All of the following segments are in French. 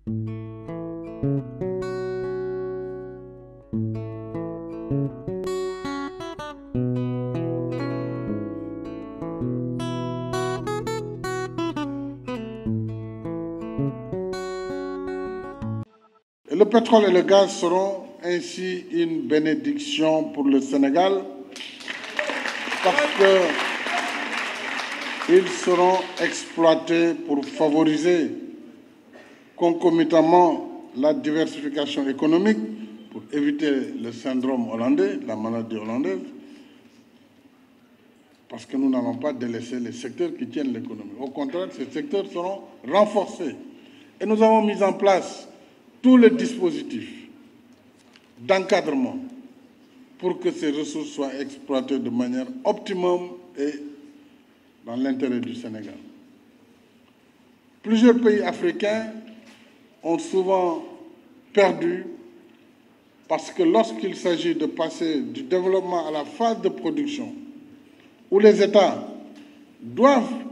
Le pétrole et le gaz seront ainsi une bénédiction pour le Sénégal parce qu'ils seront exploités pour favoriser concomitamment la diversification économique, pour éviter le syndrome hollandais, la maladie hollandaise, parce que nous n'allons pas délaisser les secteurs qui tiennent l'économie. Au contraire, ces secteurs seront renforcés. Et nous avons mis en place tous les dispositifs d'encadrement pour que ces ressources soient exploitées de manière optimum et dans l'intérêt du Sénégal. Plusieurs pays africains ont souvent perdu parce que lorsqu'il s'agit de passer du développement à la phase de production, où les États doivent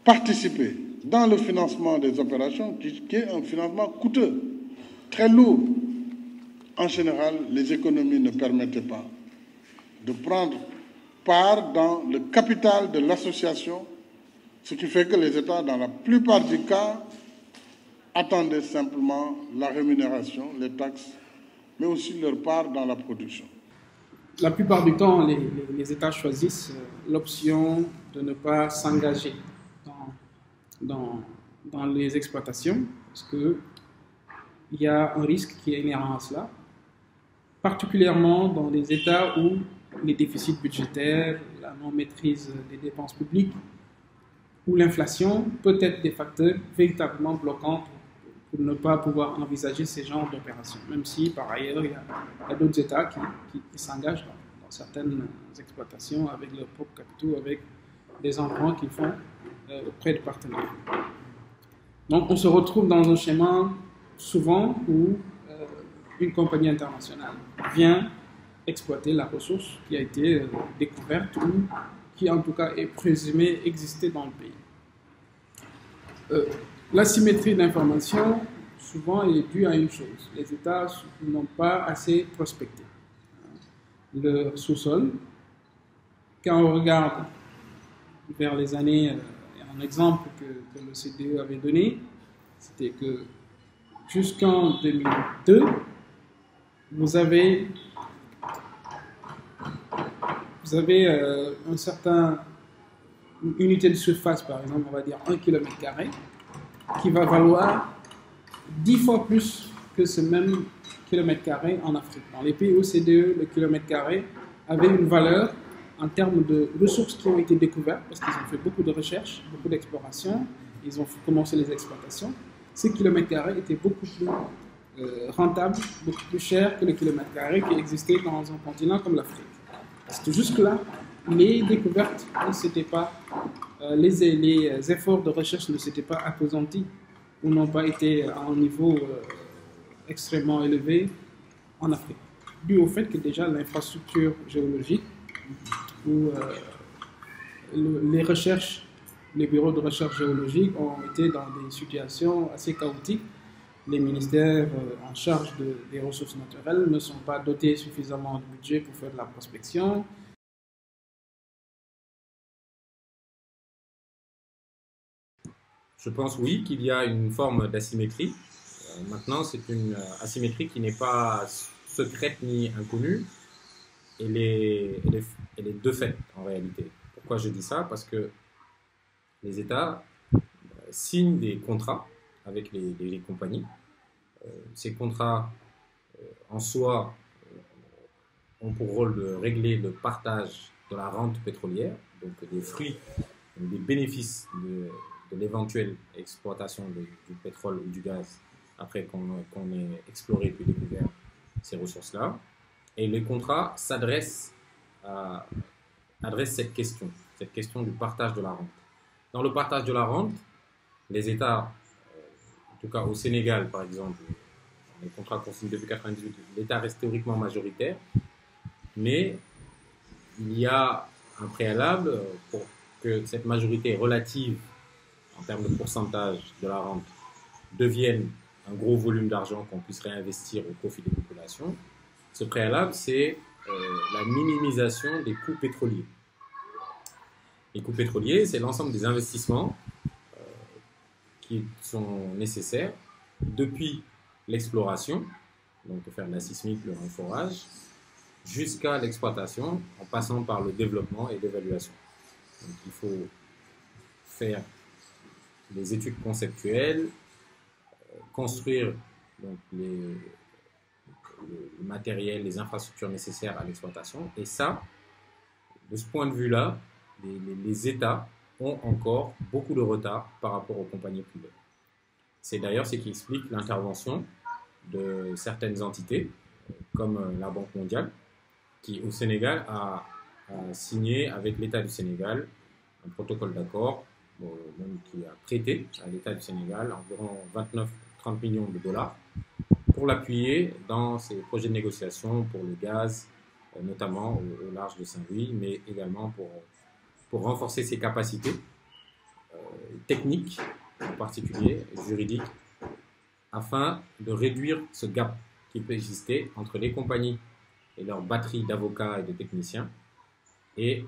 participer dans le financement des opérations, qui est un financement coûteux, très lourd. En général, les économies ne permettaient pas de prendre part dans le capital de l'association, ce qui fait que les États, dans la plupart des cas, attendaient simplement la rémunération, les taxes, mais aussi leur part dans la production. La plupart du temps, les États choisissent l'option de ne pas s'engager dans les exploitations, parce qu'il y a un risque qui est inhérent à cela, particulièrement dans les États où les déficits budgétaires, la non-maîtrise des dépenses publiques, où l'inflation peut être des facteurs véritablement bloquants pour ne pas pouvoir envisager ces genres d'opérations, même si par ailleurs il y a d'autres États qui s'engagent dans certaines exploitations avec leurs propres capitaux, avec des emprunts qu'ils font auprès de partenaires. Donc on se retrouve dans un schéma souvent où une compagnie internationale vient exploiter la ressource qui a été découverte ou qui en tout cas est présumée exister dans le pays. L'asymétrie d'information souvent est due à une chose: les États n'ont pas assez prospecté leur sous-sol. Quand on regarde vers les années, un exemple que l'OCDE avait donné, c'était que jusqu'en 2002, vous avez un certain unité de surface, par exemple, on va dire 1 km², qui va valoir 10 fois plus que ce même km² en Afrique. Dans les pays OCDE, le km² avait une valeur en termes de ressources qui ont été découvertes, parce qu'ils ont fait beaucoup de recherches, beaucoup d'explorations, ils ont commencé les exploitations. Ce km² était beaucoup plus rentable, beaucoup plus cher que le km² qui existait dans un continent comme l'Afrique. Parce que jusque-là, les découvertes ne s'étaient pas, les efforts de recherche ne s'étaient pas appesantis ou n'ont pas été à un niveau extrêmement élevé en Afrique. Dû au fait que déjà l'infrastructure géologique ou les recherches, les bureaux de recherche géologique ont été dans des situations assez chaotiques. Les ministères en charge des ressources naturelles ne sont pas dotés suffisamment de budget pour faire de la prospection. Je pense oui qu'il y a une forme d'asymétrie. Maintenant, c'est une asymétrie qui n'est pas secrète ni inconnue. Elle est de fait en réalité. Pourquoi je dis ça? Parce que les États signent des contrats avec les compagnies. Ces contrats en soi ont pour rôle de régler le partage de la rente pétrolière, donc des fruits, des bénéfices de l'éventuelle exploitation du pétrole ou du gaz après qu'on ait exploré puis découvert ces ressources-là. Et les contrats adressent cette question du partage de la rente. Dans le partage de la rente, les États, en tout cas au Sénégal par exemple, les contrats qu'on signe depuis 1998, l'État reste théoriquement majoritaire, mais il y a un préalable pour que cette majorité relative en termes de pourcentage de la rente devienne un gros volume d'argent qu'on puisse réinvestir au profit des populations. Ce préalable, c'est la minimisation des coûts pétroliers. Les coûts pétroliers, c'est l'ensemble des investissements qui sont nécessaires depuis l'exploration, donc de faire de la sismique, le forage, jusqu'à l'exploitation, en passant par le développement et l'évaluation. Donc il faut faire des études conceptuelles, construire donc, le matériel, les infrastructures nécessaires à l'exploitation. Et ça, de ce point de vue-là, les États ont encore beaucoup de retard par rapport aux compagnies privées. C'est d'ailleurs ce qui explique l'intervention de certaines entités, comme la Banque mondiale, qui au Sénégal a signé avec l'État du Sénégal un protocole d'accord qui a prêté à l'État du Sénégal environ 29-30 millions de dollars pour l'appuyer dans ses projets de négociation pour le gaz, notamment au large de Saint-Louis, mais également pour renforcer ses capacités techniques, en particulier juridiques, afin de réduire ce gap qui peut exister entre les compagnies et leurs batteries d'avocats et de techniciens et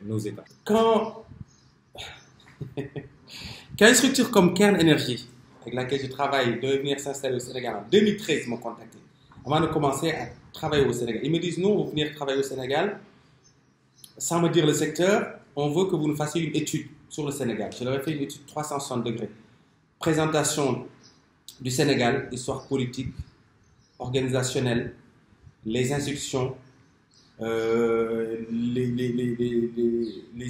nos États. Quand une structure comme Kern Energy, avec laquelle je travaille, devait venir s'installer au Sénégal en 2013, ils m'ont contacté avant de commencer à travailler au Sénégal. Ils me disent, nous, on veut venir travailler au Sénégal, sans me dire le secteur, on veut que vous nous fassiez une étude sur le Sénégal. Je leur ai fait une étude 360 degrés. Présentation du Sénégal, histoire politique, organisationnelle, les institutions, les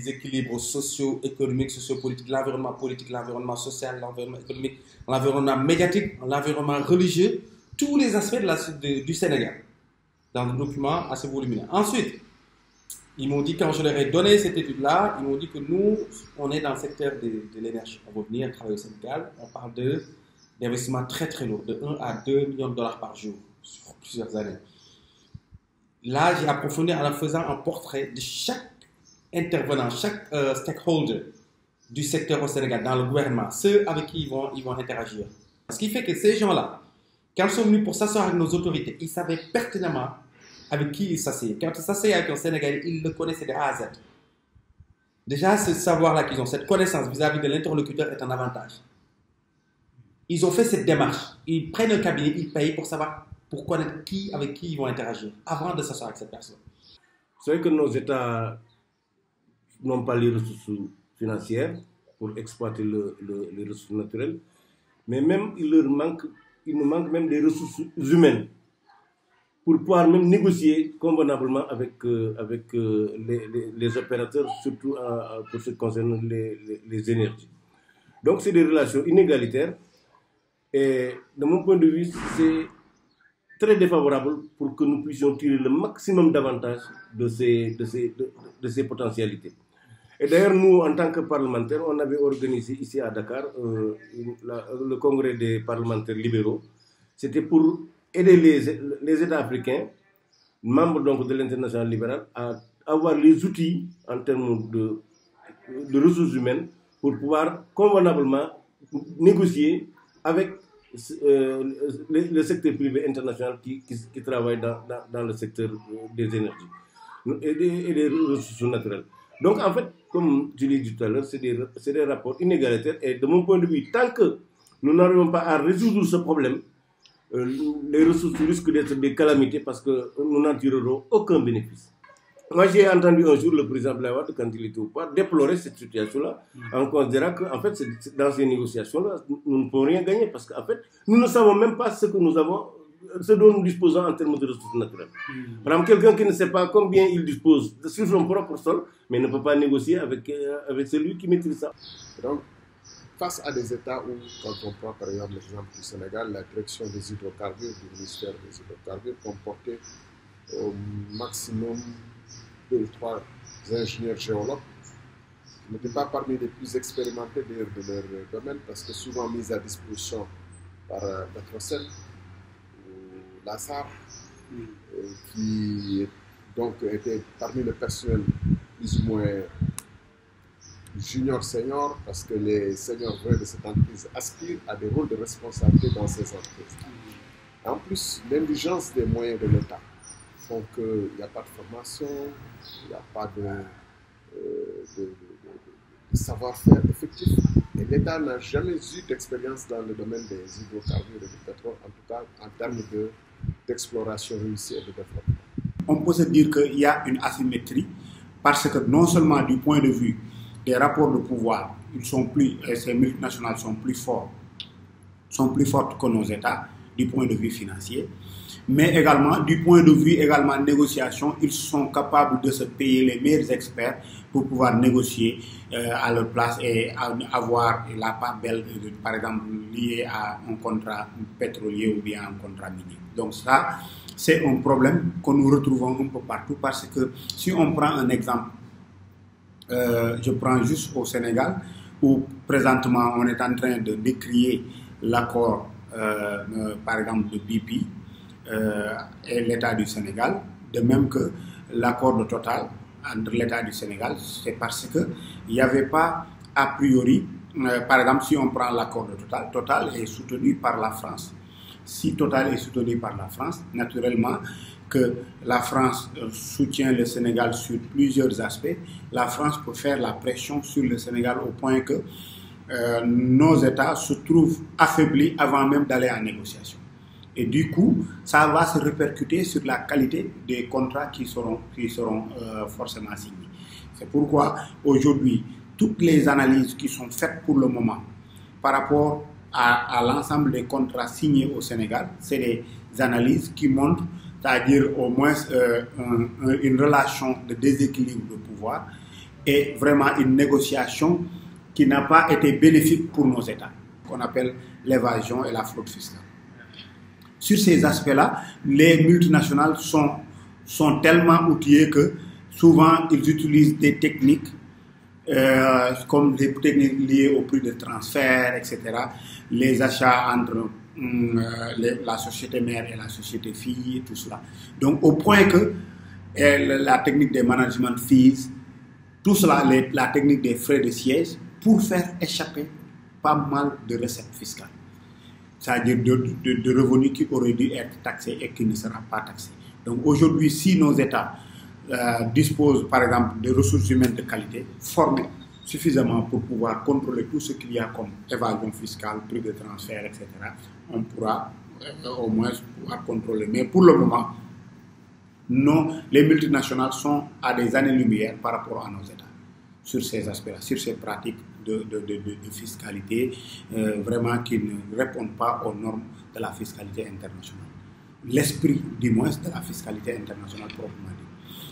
équilibres sociaux, économiques, sociopolitiques, l'environnement politique, l'environnement social, l'environnement économique, l'environnement médiatique, l'environnement religieux, tous les aspects du Sénégal, dans le document assez volumineux. Ensuite, ils m'ont dit, quand je leur ai donné cette étude-là, ils m'ont dit que nous, on est dans le secteur de l'énergie. On va venir travailler au Sénégal, on parle d'investissements très très lourds, de 1 à 2 millions de dollars par jour, sur plusieurs années. Là, j'ai approfondi en faisant un portrait de chaque intervenant, chaque stakeholder du secteur au Sénégal, dans le gouvernement, ceux avec qui ils vont interagir. Ce qui fait que ces gens-là, quand ils sont venus pour s'asseoir avec nos autorités, ils savaient pertinemment avec qui ils s'asseyaient. Quand ils s'asseyaient avec un Sénégalais, ils le connaissaient de A à Z. Déjà, ce savoir-là qu'ils ont, cette connaissance vis-à-vis de l'interlocuteur est un avantage. Ils ont fait cette démarche. Ils prennent un cabinet, ils payent pour savoir pour connaître avec qui ils vont interagir avant de s'asseoir avec cette personne. C'est vrai que nos États n'ont pas les ressources financières pour exploiter les ressources naturelles, mais même il nous manque même des ressources humaines pour pouvoir même négocier convenablement avec les opérateurs, surtout pour ce qui concerne les énergies. Donc c'est des relations inégalitaires et de mon point de vue, c'est très défavorable pour que nous puissions tirer le maximum d'avantages de ces potentialités. Et d'ailleurs, nous, en tant que parlementaires, on avait organisé ici à Dakar le congrès des parlementaires libéraux. C'était pour aider les États africains, membres donc de l'international libéral, à avoir les outils en termes de ressources humaines pour pouvoir convenablement négocier avec le secteur privé international qui travaille dans le secteur des énergies et des ressources naturelles. Donc en fait, comme je l'ai dit tout à l'heure, c'est des rapports inégalitaires et de mon point de vue, tant que nous n'arrivons pas à résoudre ce problème, les ressources risquent d'être des calamités parce que nous n'en tirerons aucun bénéfice. Moi, j'ai entendu un jour le président Blawad, quand il était au pouvoir, déplorer cette situation-là, en considérant qu'en fait, dans ces négociations-là, nous ne pouvons rien gagner parce qu'en fait, nous ne savons même pas ce dont nous disposons en termes de ressources naturelles. Par exemple, quelqu'un qui ne sait pas combien il dispose sur son propre sol, mais ne peut pas négocier avec celui qui maîtrise ça. Donc, face à des États où, quand on prend par exemple l'exemple du Sénégal, la direction des hydrocarbures du ministère des hydrocarbures comportait au maximum 2 ou 3 ingénieurs géologues qui n'étaient pas parmi les plus expérimentés de leur domaine parce que souvent mis à disposition par Petrosen ou l'ASAR, qui donc était parmi le personnel plus ou moins junior senior, parce que les seniors vrais de cette entreprise aspirent à des rôles de responsabilité dans ces entreprises. En plus, l'indigence des moyens de l'État font qu'il n'y a pas de formation, il n'y a pas de savoir-faire effectif. Et l'État n'a jamais eu d'expérience dans le domaine des hydrocarbures et du pétrole, en tout cas en termes d'exploration réussie et de développement. On peut se dire qu'il y a une asymétrie parce que non seulement du point de vue des rapports de pouvoir, ces multinationales sont plus fortes que nos États du point de vue financier, mais également du point de vue négociation, ils sont capables de se payer les meilleurs experts pour pouvoir négocier à leur place et avoir la part belle, par exemple, liée à un contrat pétrolier ou bien un contrat minier. Donc ça, c'est un problème que nous retrouvons un peu partout parce que si on prend un exemple, je prends juste au Sénégal, où présentement on est en train de décrier l'accord, par exemple, de BP et l'État du Sénégal, de même que l'accord de Total entre l'État du Sénégal, c'est parce qu'il n'y avait pas a priori, par exemple, si on prend l'accord de Total, Total est soutenu par la France. Si Total est soutenu par la France, naturellement que la France soutient le Sénégal sur plusieurs aspects, la France peut faire la pression sur le Sénégal au point que nos États se trouvent affaiblis avant même d'aller en négociation. Et du coup, ça va se répercuter sur la qualité des contrats qui seront forcément signés. C'est pourquoi aujourd'hui, toutes les analyses qui sont faites pour le moment par rapport à l'ensemble des contrats signés au Sénégal, c'est des analyses qui montrent, c'est-à-dire au moins une relation de déséquilibre de pouvoir et vraiment une négociation qui n'a pas été bénéfique pour nos États, qu'on appelle l'évasion et la fraude fiscale. Sur ces aspects-là, les multinationales sont tellement outillées que souvent ils utilisent des techniques comme des techniques liées au prix de transfert, etc. Les achats entre la société mère et la société fille et tout cela. Donc au point que la technique des management fees, tout cela, la technique des frais de siège, pour faire échapper pas mal de recettes fiscales. C'est-à-dire de revenus qui auraient dû être taxés et qui ne seront pas taxés. Donc aujourd'hui, si nos États disposent par exemple de ressources humaines de qualité, formées suffisamment pour pouvoir contrôler tout ce qu'il y a comme évasion fiscale, prix de transfert, etc., on pourra au moins pouvoir contrôler. Mais pour le moment, non, les multinationales sont à des années-lumière par rapport à nos États sur ces aspects-là, sur ces pratiques de fiscalité vraiment qui ne répondent pas aux normes de la fiscalité internationale. L'esprit, du moins, de la fiscalité internationale proprement dit.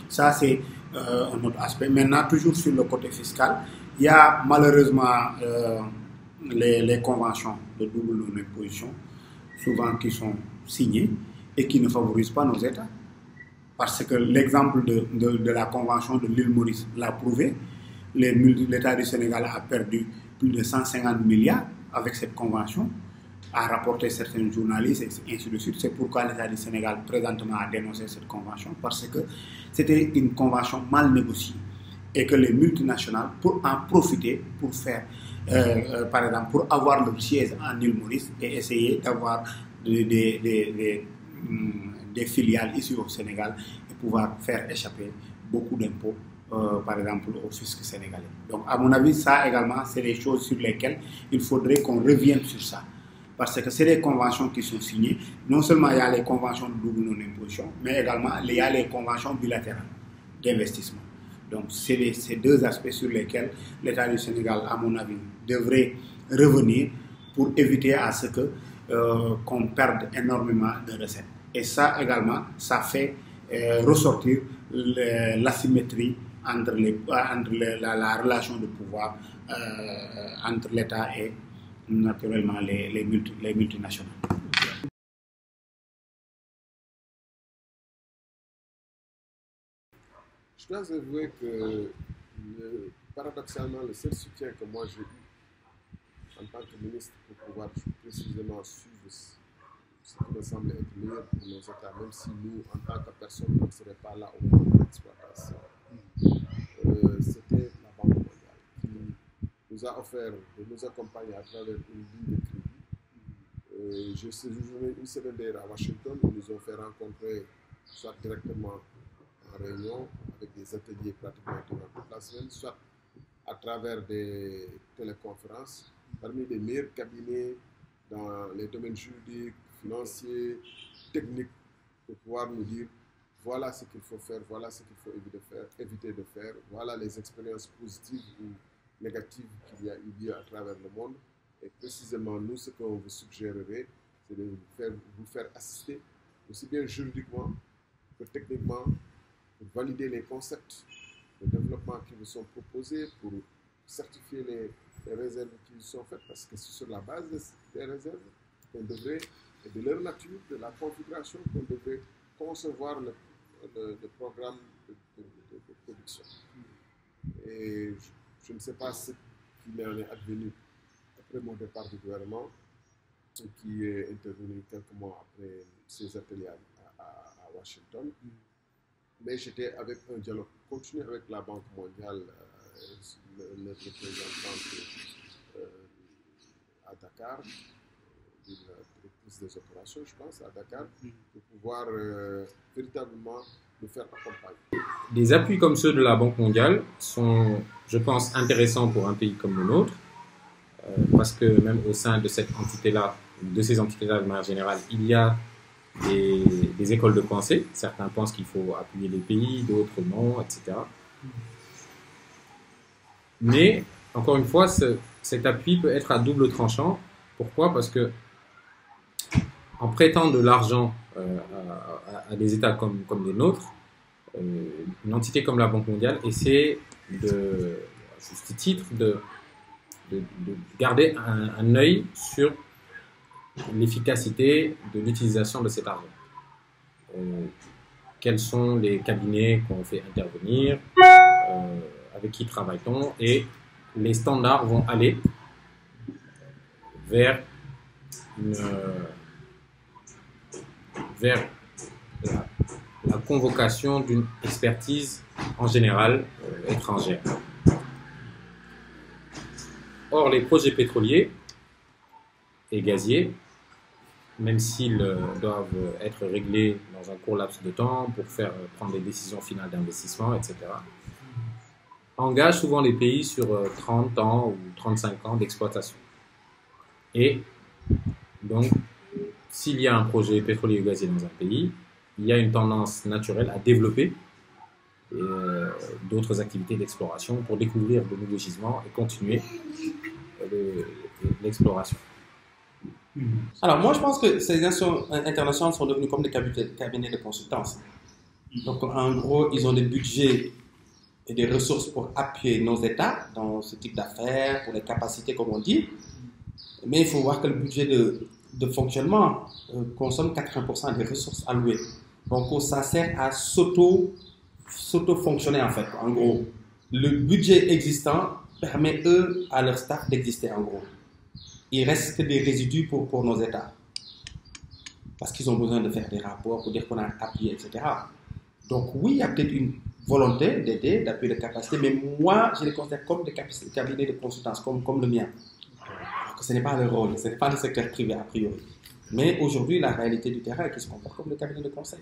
Ça, c'est un autre aspect. Maintenant, toujours sur le côté fiscal, il y a malheureusement les conventions de double non-imposition, souvent qui sont signées et qui ne favorisent pas nos États. Parce que l'exemple de la convention de l'île Maurice l'a prouvé. L'État du Sénégal a perdu plus de 150 milliards avec cette convention, a rapporté certains journalistes et ainsi de suite. C'est pourquoi l'État du Sénégal présentement a dénoncé cette convention, parce que c'était une convention mal négociée et que les multinationales, pour en profiter, pour faire, par exemple, pour avoir leur siège en île Maurice et essayer d'avoir des filiales ici au Sénégal et pouvoir faire échapper beaucoup d'impôts, par exemple, au fisc sénégalais. Donc, à mon avis, ça également, c'est des choses sur lesquelles il faudrait qu'on revienne sur ça. Parce que c'est des conventions qui sont signées. Non seulement il y a les conventions de double non-imposition, mais également il y a les conventions bilatérales d'investissement. Donc, c'est ces deux aspects sur lesquels l'État du Sénégal, à mon avis, devrait revenir pour éviter à ce qu'on perde énormément de recettes. Et ça également, ça fait ressortir l'asymétrie entre la relation de pouvoir entre l'État et naturellement les multinationales. Je dois avouer que paradoxalement, le seul soutien que moi j'ai eu en tant que ministre pour pouvoir précisément suivre ce qui me semble être meilleur pour nos États, même si nous, en tant que personne, on ne serait pas là au moment de l'exploitation, c'était la Banque mondiale nous a offert de nous accompagner à travers une ligne de crédit. J'ai séjourné une semaine d'ailleurs à Washington, où nous ont fait rencontrer, soit directement en réunion, avec des ateliers pratiquement durant toute la semaine, soit à travers des téléconférences, parmi les meilleurs cabinets dans les domaines juridiques, financiers, techniques, pour pouvoir nous dire voilà ce qu'il faut faire, voilà ce qu'il faut éviter de faire, voilà les expériences positives ou négatives qu'il y a eu lieu à travers le monde. Et précisément, nous, ce qu'on vous suggérerait, c'est de vous faire assister, aussi bien juridiquement que techniquement, pour valider les concepts de développement qui vous sont proposés, pour certifier les réserves qui vous sont faites, parce que c'est sur la base des réserves qu'on devrait, et de leur nature, de la configuration, qu'on devrait concevoir le programme de production. Et je ne sais pas ce qu'il en est advenu après mon départ du gouvernement, qui est intervenu quelques mois après ces ateliers à Washington. Mais j'étais avec un dialogue continu avec la Banque mondiale, le représentant à Dakar, la directrice des opérations, je pense, à Dakar, pour pouvoir véritablement nous faire accompagner. Des appuis comme ceux de la Banque mondiale sont, je pense, intéressants pour un pays comme le nôtre, parce que même au sein de cette entité-là, de ces entités-là de manière générale, il y a des écoles de pensée. Certains pensent qu'il faut appuyer les pays, d'autres non, etc. Mais, encore une fois, cet appui peut être à double tranchant. Pourquoi? Parce que en prêtant de l'argent à des États comme les nôtres, une entité comme la Banque mondiale essaie à juste titre de garder un œil sur l'efficacité de l'utilisation de cet argent. Quels sont les cabinets qu'on fait intervenir, avec qui travaille-t-on, et les standards vont aller vers la convocation d'une expertise en général étrangère. Or, les projets pétroliers et gaziers, même s'ils doivent être réglés dans un court laps de temps pour prendre des décisions finales d'investissement, etc., engagent souvent les pays sur 30 ans ou 35 ans d'exploitation. Et donc, s'il y a un projet pétrolier ou gazier dans un pays, il y a une tendance naturelle à développer d'autres activités d'exploration pour découvrir de nouveaux gisements et continuer l'exploration. Alors, moi, je pense que ces institutions internationales sont devenues comme des cabinets de consultance. Donc, en gros, ils ont des budgets et des ressources pour appuyer nos États dans ce type d'affaires, pour les capacités, comme on dit. Mais il faut voir que le budget de fonctionnement consomme 80% des ressources allouées. Donc, ça sert à s'auto-fonctionner, en fait, en gros. Le budget existant permet, eux, à leur staff d'exister, en gros. Il reste que des résidus pour nos États. Parce qu'ils ont besoin de faire des rapports pour dire qu'on a appuyé, etc. Donc oui, il y a peut-être une volonté d'aider, d'appuyer les capacités, mais moi, je les considère comme des cabinets de consultance, comme le mien. Alors que ce n'est pas le rôle, ce n'est pas le secteur privé a priori. Mais aujourd'hui, la réalité du terrain est qu'ils se comportent comme des cabinets de conseil.